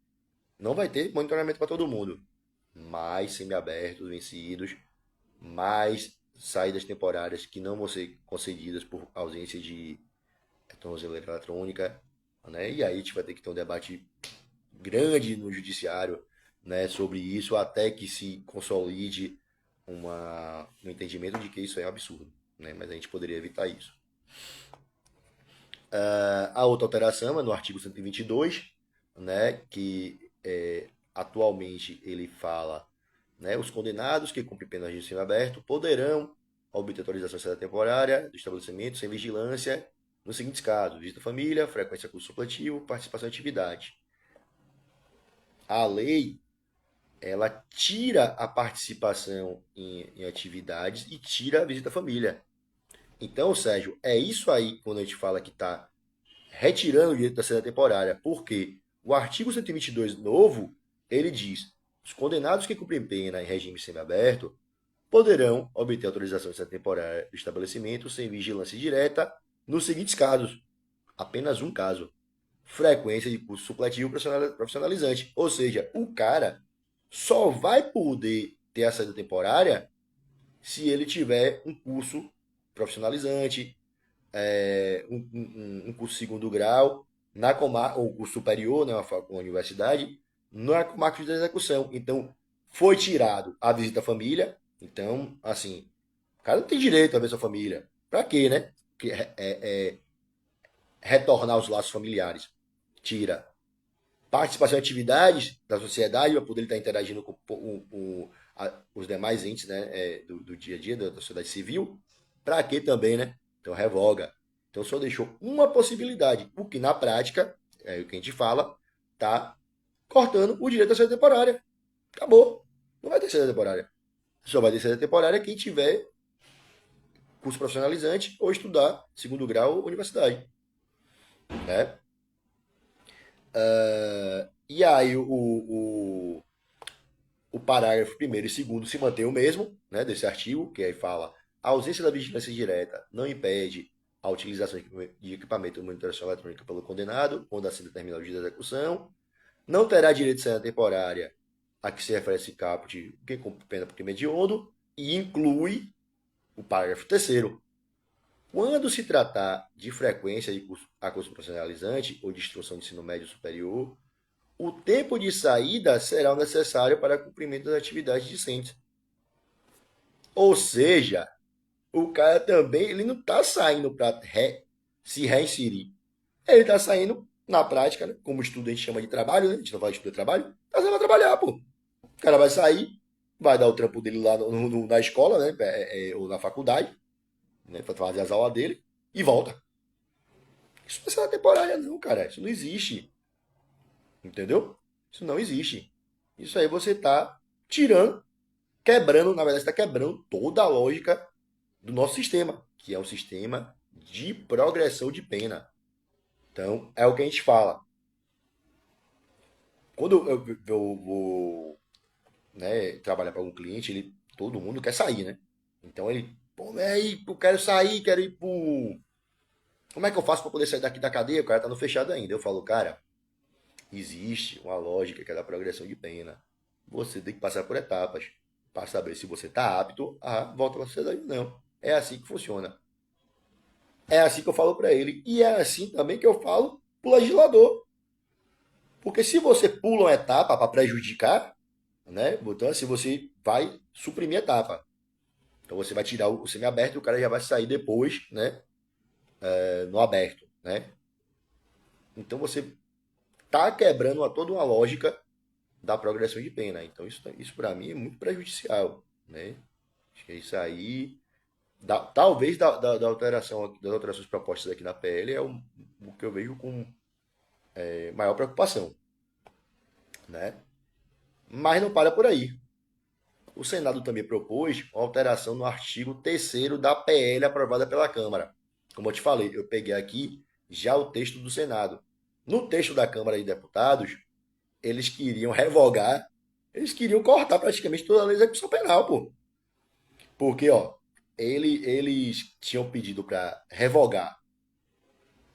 não vai ter monitoramento para todo mundo. Mais semiabertos vencidos, mais saídas temporárias que não vão ser concedidas por ausência de tornozeleira eletrônica, né? E aí a gente vai ter que ter um debate grande no judiciário, né, sobre isso, até que se consolide um entendimento de que isso é um absurdo, né? Mas a gente poderia evitar isso. A outra alteração é no artigo 122, né, que atualmente ele fala, né, os condenados que cumprem pena de regime aberto poderão obter autorização de saída temporária do estabelecimento sem vigilância nos seguintes casos: visita à família, frequência curso supletivo, participação em atividade. A lei, ela tira a participação em atividades e tira a visita à família. Então, Sérgio, é isso aí quando a gente fala que está retirando o direito da saída temporária, porque o artigo 122 novo, ele diz: os condenados que cumprem pena em regime semiaberto poderão obter autorização de saída temporária do estabelecimento sem vigilância direta nos seguintes casos. Apenas um caso: frequência de curso supletivo profissionalizante. Ou seja, o cara só vai poder ter a saída temporária se ele tiver um curso profissionalizante, um curso segundo grau, na comarca, ou curso superior, né, uma universidade, na comarca de execução. Então, foi tirado a visita à família. Então, assim, o cara não tem direito a ver sua família. Pra quê, né? Porque retornar os laços familiares. Tira participação em atividades da sociedade para poder estar interagindo com os demais entes, né, do dia a dia da sociedade civil. Para quê também, né? Então revoga. Então só deixou uma possibilidade, o que na prática, é o que a gente fala, tá cortando o direito à saída temporária. Acabou. Não vai ter saída temporária. Só vai ter saída temporária quem tiver curso profissionalizante ou estudar segundo grau ou universidade, né? E aí o parágrafo primeiro e segundo se mantém o mesmo, né, desse artigo, que aí fala: a ausência da vigilância direta não impede a utilização de equipamento de monitoração eletrônica pelo condenado, quando assim determinar o dia da execução. Não terá direito de saída temporária a que se refere esse caput que cumpre pena por crime hediondo, e inclui o parágrafo terceiro. Quando se tratar de frequência de curso profissionalizante ou de instrução de ensino médio superior, o tempo de saída será necessário para cumprimento das atividades discentes. Ou seja, o cara também ele não está saindo para se reinserir. Ele está saindo na prática, né? Como estudante chama de trabalho, né? A gente não fala de estudo de trabalho. Está saindo para trabalhar, pô. O cara vai sair, vai dar o trampo dele lá na escola, né? Ou na faculdade, né? Para fazer as aulas dele e volta. Isso não é temporária, não, cara. Isso não existe. Entendeu? Isso não existe. Isso aí você está tirando, quebrando, na verdade, está quebrando toda a lógica do nosso sistema, que é um sistema de progressão de pena. Então, é o que a gente fala. Quando eu vou, né, trabalhar para algum cliente, todo mundo quer sair, né? Então ele, pô, aí, eu quero sair, quero ir pro. Como é que eu faço para poder sair daqui da cadeia? O cara tá no fechado ainda. Eu falo, cara, existe uma lógica que é da progressão de pena. Você tem que passar por etapas para saber se você está apto a voltar para a sociedade ou não. É assim que funciona. É assim que eu falo para ele. E é assim também que eu falo para o legislador. Porque se você pula uma etapa para prejudicar, né? Então, assim, você vai suprimir a etapa. Então, você vai tirar o semi-aberto e o cara já vai sair depois, né? No aberto, né? Então, você tá quebrando toda uma lógica da progressão de pena. Então, isso para mim é muito prejudicial, né? Acho que isso aí, talvez da alteração, das alterações propostas aqui na PL, é o que eu vejo com maior preocupação, né? Mas não para por aí. O Senado também propôs uma alteração no artigo 3º da PL aprovada pela Câmara. Como eu te falei, eu peguei aqui já o texto do Senado. No texto da Câmara de Deputados, eles queriam revogar, eles queriam cortar praticamente toda a lei de execução penal, pô. Porque, ó, Eles tinham pedido para revogar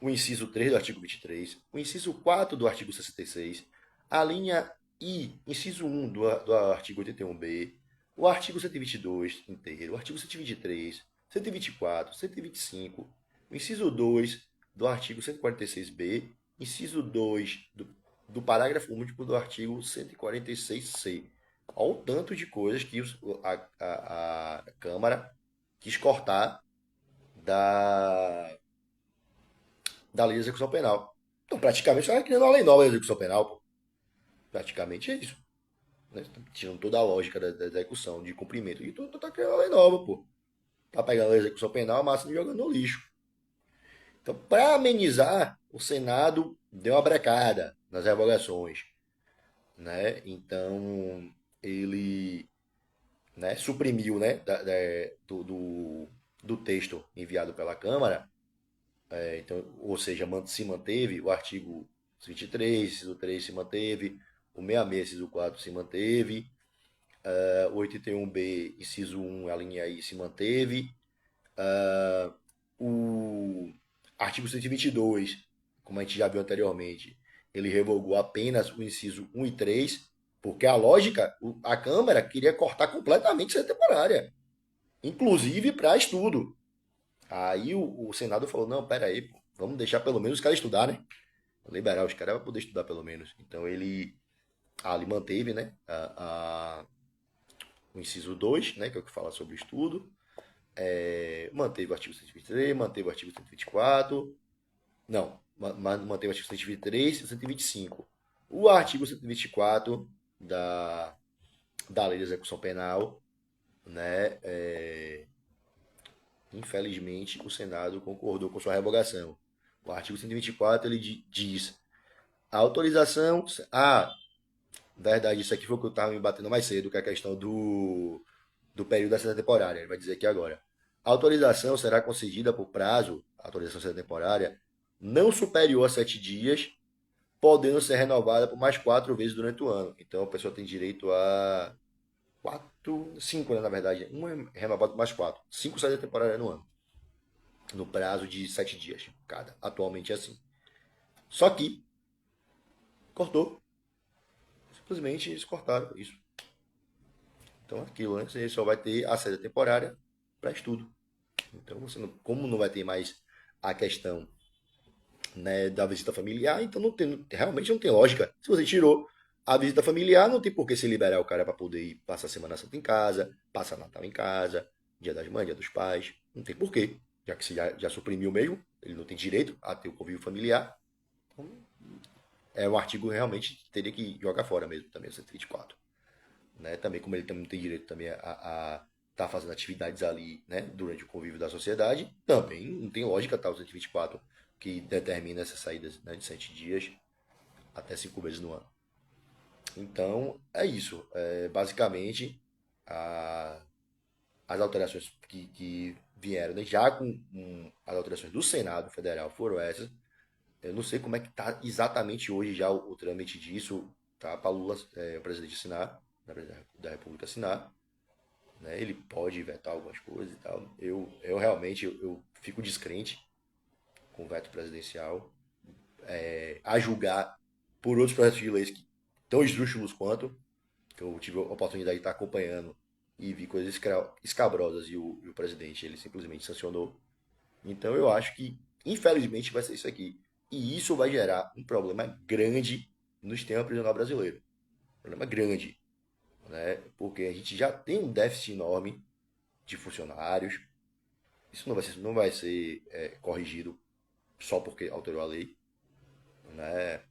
o inciso 3 do artigo 23, o inciso 4 do artigo 66, a linha I, inciso 1 do artigo 81b, o artigo 122 inteiro, o artigo 123, 124, 125, o inciso 2 do artigo 146b, inciso 2 do parágrafo único do artigo 146c. Olha o tanto de coisas que a Câmara quis cortar da, da lei de execução penal. Então, praticamente, você está criando uma lei nova de execução penal, pô. Praticamente é isso. Né? Tirando toda a lógica da execução, de cumprimento. E tu tá criando uma lei nova, pô. Tá pegando a lei de execução penal, massa e jogando no lixo. Então, para amenizar, o Senado deu uma brecada nas revogações. Né? Então, ele, né, suprimiu, né, do texto enviado pela Câmara. Então, ou seja, se manteve o artigo 23, inciso 3 se manteve, o 66, inciso 4 se manteve, o 81b, inciso 1, a linha I se manteve, o artigo 122, como a gente já viu anteriormente, ele revogou apenas o inciso 1 e 3, porque a lógica, a Câmara queria cortar completamente essa temporária, inclusive para estudo. Aí o Senado falou, não, pera aí, pô, vamos deixar pelo menos os caras estudar, né? Liberar os caras para poder estudar pelo menos. Então ele ali manteve, né, o inciso 2, né, que é o que fala sobre o estudo, manteve o artigo 123, manteve o artigo 124, não, manteve o artigo 123 e 125. O artigo 124 da Lei de Execução Penal, né, infelizmente o Senado concordou com sua revogação. O artigo 124 ele diz a autorização. Ah, verdade, isso aqui foi o que eu estava me batendo mais cedo, que é a questão do período da licença temporária. Ele vai dizer aqui agora. A autorização será concedida por prazo, a autorização licença temporária, não superior a 7 dias, podendo ser renovada por mais 4 vezes durante o ano. Então a pessoa tem direito a 4, 5, né, na verdade. Um é renovado por mais 4. 5 saídas temporárias no ano. No prazo de 7 dias cada. Atualmente é assim. Só que cortou. Simplesmente eles cortaram isso. Então, aquilo, né? Você só vai ter a saída temporária para estudo. Então, você não, como não vai ter mais a questão, né, da visita familiar, então realmente não tem lógica. Se você tirou a visita familiar, não tem por que se liberar o cara para poder ir passar a Semana Santa em casa, passar Natal em casa, Dia das Mães, Dia dos Pais. Não tem porquê, já que você já suprimiu mesmo, ele não tem direito a ter o convívio familiar. Então, é um artigo realmente que teria que jogar fora mesmo, também, o 124. Né? Também como ele também não tem direito também a estar fazendo atividades ali, né, durante o convívio da sociedade, também não tem lógica estar o 124 que determina essas saídas, né, de 7 dias até 5 vezes no ano. Então, é isso. Basicamente, a, as alterações que vieram, né, já com as alterações do Senado Federal foram essas. Eu não sei como é que está exatamente hoje já o trâmite disso, tá? Para Lula, o presidente assinar, na verdade, da República assinar, né? Ele pode vetar algumas coisas e tal. Eu realmente eu fico descrente com o veto presidencial, a julgar por outros projetos de leis que tão esdrúxulos quanto, que eu tive a oportunidade de estar acompanhando e vi coisas escabrosas e o presidente ele simplesmente sancionou. Então eu acho que, infelizmente, vai ser isso aqui. E isso vai gerar um problema grande no sistema prisional brasileiro. Um problema grande, né? Porque a gente já tem um déficit enorme de funcionários. Isso não vai ser corrigido só porque alterou a lei, né?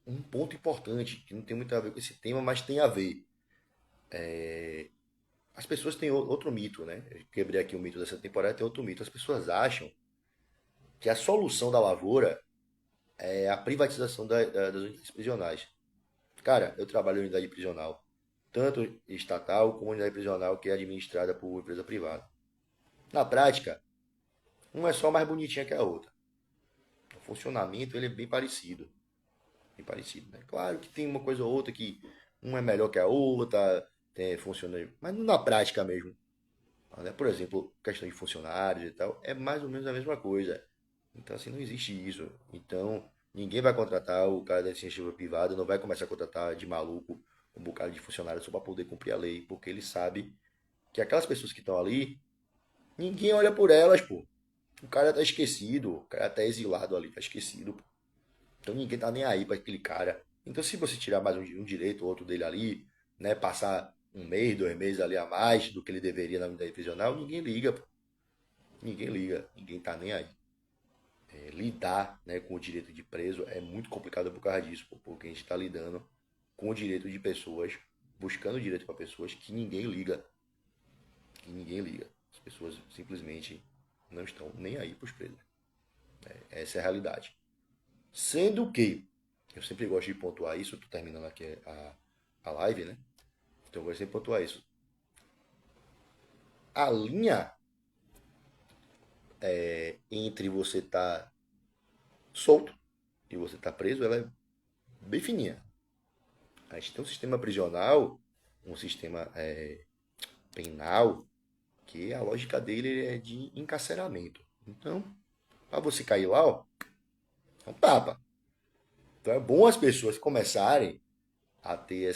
Um ponto importante que não tem muito a ver com esse tema, mas tem a ver. As pessoas têm outro mito, né? Eu quebrei aqui o mito dessa temporada, tem outro mito. As pessoas acham que a solução da lavoura é a privatização das unidades prisionais. Cara, eu trabalho em unidade prisional, tanto estatal como unidade prisional que é administrada por empresa privada. Na prática, uma é só mais bonitinha que a outra. O funcionamento ele é bem parecido. Bem parecido, né? Claro que tem uma coisa ou outra que uma é melhor que a outra, funciona, mas na prática mesmo. Né? Por exemplo, questão de funcionários e tal, é mais ou menos a mesma coisa. Então, assim, não existe isso. Então, ninguém vai contratar o cara da iniciativa privada, não vai começar a contratar de maluco um bocado de funcionário só para poder cumprir a lei, porque ele sabe que aquelas pessoas que estão ali, ninguém olha por elas, pô. O cara tá esquecido, o cara tá exilado ali, tá esquecido. Pô. Então ninguém tá nem aí para aquele cara. Então, se você tirar mais um direito ou outro dele ali, né, passar um mês, 2 meses ali a mais do que ele deveria na unidade prisional, ninguém liga, pô. Ninguém liga, ninguém tá nem aí. Lidar, né, com o direito de preso é muito complicado por causa disso, pô, porque a gente está lidando com o direito de pessoas, buscando direito para pessoas que ninguém liga, que ninguém liga. As pessoas simplesmente não estão nem aí para os presos. Essa é a realidade. Sendo que, eu sempre gosto de pontuar isso, estou terminando aqui a live, né? Então eu gosto de pontuar isso. A linha entre você estar solto e você estar preso, ela é bem fininha. A gente tem um sistema prisional, um sistema penal, que a lógica dele é de encarceramento. Então, para você cair lá, ó, é um tapa. Então é bom as pessoas começarem a ter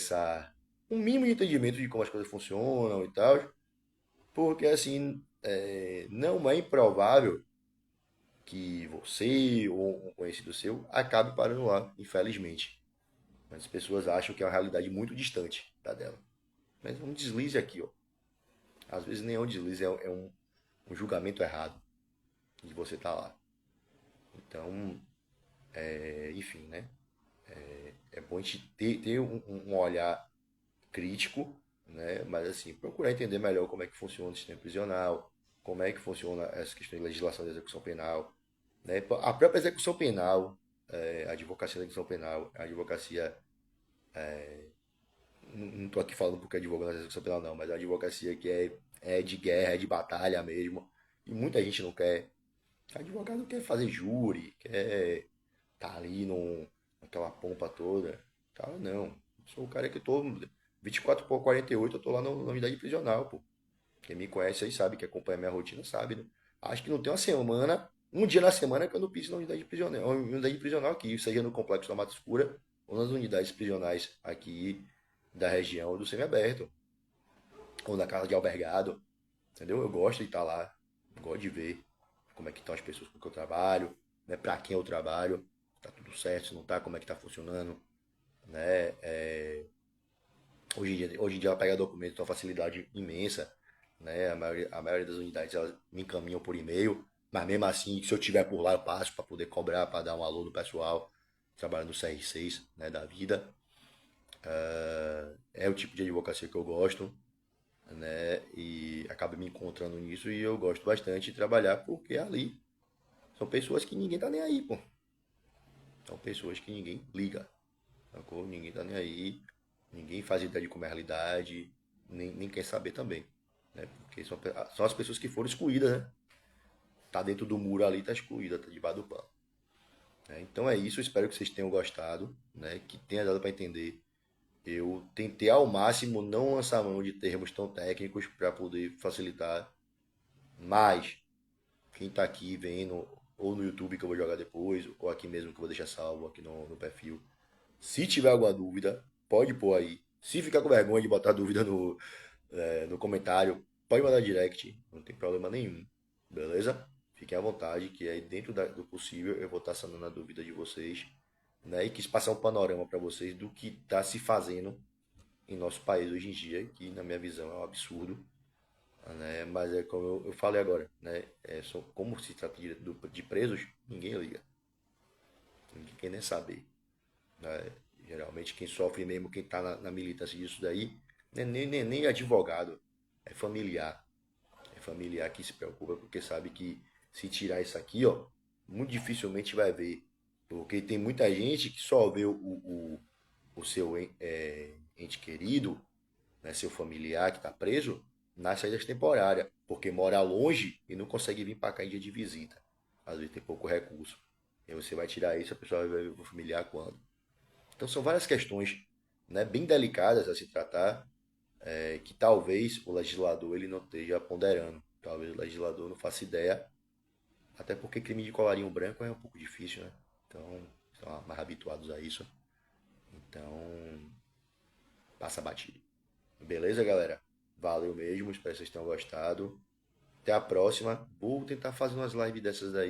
um mínimo de entendimento de como as coisas funcionam e tal, porque assim, não é improvável que você ou um conhecido seu acabe parando lá, infelizmente. Mas as pessoas acham que é uma realidade muito distante da dela. Mas é um deslize aqui, ó. Às vezes nem é um deslize, é um julgamento errado de você estar lá. Então, enfim, né? É bom a gente ter um olhar crítico, né? Mas assim, procurar entender melhor como é que funciona o sistema prisional, como é que funciona essa questão de legislação de execução penal, né? A própria execução penal, a advocacia da execução penal, a advocacia, não estou aqui falando porque é advogado da execução penal não, mas a advocacia que é de guerra, é de batalha mesmo, e muita gente não quer. Advogado quer fazer júri, quer tá ali naquela pompa toda. Cara, não. Sou o cara que eu tô 24 por 48, eu tô lá na unidade prisional, pô. Quem me conhece aí sabe, que acompanha minha rotina, sabe, né? Acho que não tem uma semana, um dia na semana que eu não piso na unidade prisional aqui, seja no Complexo da Mata Escura ou nas unidades prisionais aqui da região do semiaberto, ou na casa de albergado, entendeu? Eu gosto de estar lá, gosto de ver como é que estão as pessoas com que eu trabalho, né? Para quem eu trabalho, tá tudo certo, se não tá, como é que tá funcionando, né? Hoje em dia ela pega documento com uma facilidade imensa, né? A maioria das unidades elas me encaminham por e-mail, mas mesmo assim, se eu tiver por lá, eu passo para poder cobrar, para dar um alô no pessoal trabalhando no CR6, né, da vida. É o tipo de advocacia que eu gosto, né? E acabo me encontrando nisso e eu gosto bastante de trabalhar porque ali são pessoas que ninguém tá nem aí, pô. São pessoas que ninguém liga, sacou? Ninguém tá nem aí, ninguém faz ideia de como é a realidade, nem quer saber também, né? Porque são as pessoas que foram excluídas, né? Tá dentro do muro ali, tá excluída, tá debaixo do pano. Né? Então é isso, espero que vocês tenham gostado, né? Que tenha dado para entender. Eu tentei ao máximo não lançar mão de termos tão técnicos para poder facilitar, mas quem tá aqui vendo, ou no YouTube que eu vou jogar depois, ou aqui mesmo que eu vou deixar salvo aqui no perfil, se tiver alguma dúvida, pode pôr aí. Se ficar com vergonha de botar dúvida no comentário, pode mandar direct, não tem problema nenhum. Beleza? Fiquem à vontade, que aí dentro do possível eu vou estar sanando a dúvida de vocês, né? E quis passar um panorama para vocês do que está se fazendo em nosso país hoje em dia, que na minha visão é um absurdo, né? Mas é como eu falei agora, né? Como se trata de presos, ninguém liga, ninguém quer nem saber. Né? Geralmente quem sofre mesmo, quem está na militância disso daí, não é nem advogado, é familiar. É familiar que se preocupa porque sabe que se tirar isso aqui, ó, muito dificilmente vai ver. Porque tem muita gente que só vê o seu ente querido, né, seu familiar que está preso, nas saídas temporárias, porque mora longe e não consegue vir para cá em dia de visita. Às vezes tem pouco recurso. E você vai tirar isso, a pessoa vai ver o familiar quando? Então são várias questões, né, bem delicadas a se tratar, que talvez o legislador ele não esteja ponderando. Talvez o legislador não faça ideia, até porque crime de colarinho branco é um pouco difícil, né? Então, estão mais habituados a isso. Então, passa batido. Beleza, galera? Valeu mesmo, espero que vocês tenham gostado. Até a próxima. Vou tentar fazer umas lives dessas daí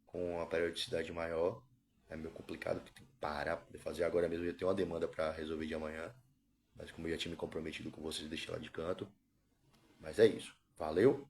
com uma periodicidade maior. É meio complicado, porque tem que parar para poder fazer. Agora mesmo eu já tenho uma demanda para resolver de amanhã. Mas como eu já tinha me comprometido com vocês, deixei lá de canto. Mas é isso. Valeu!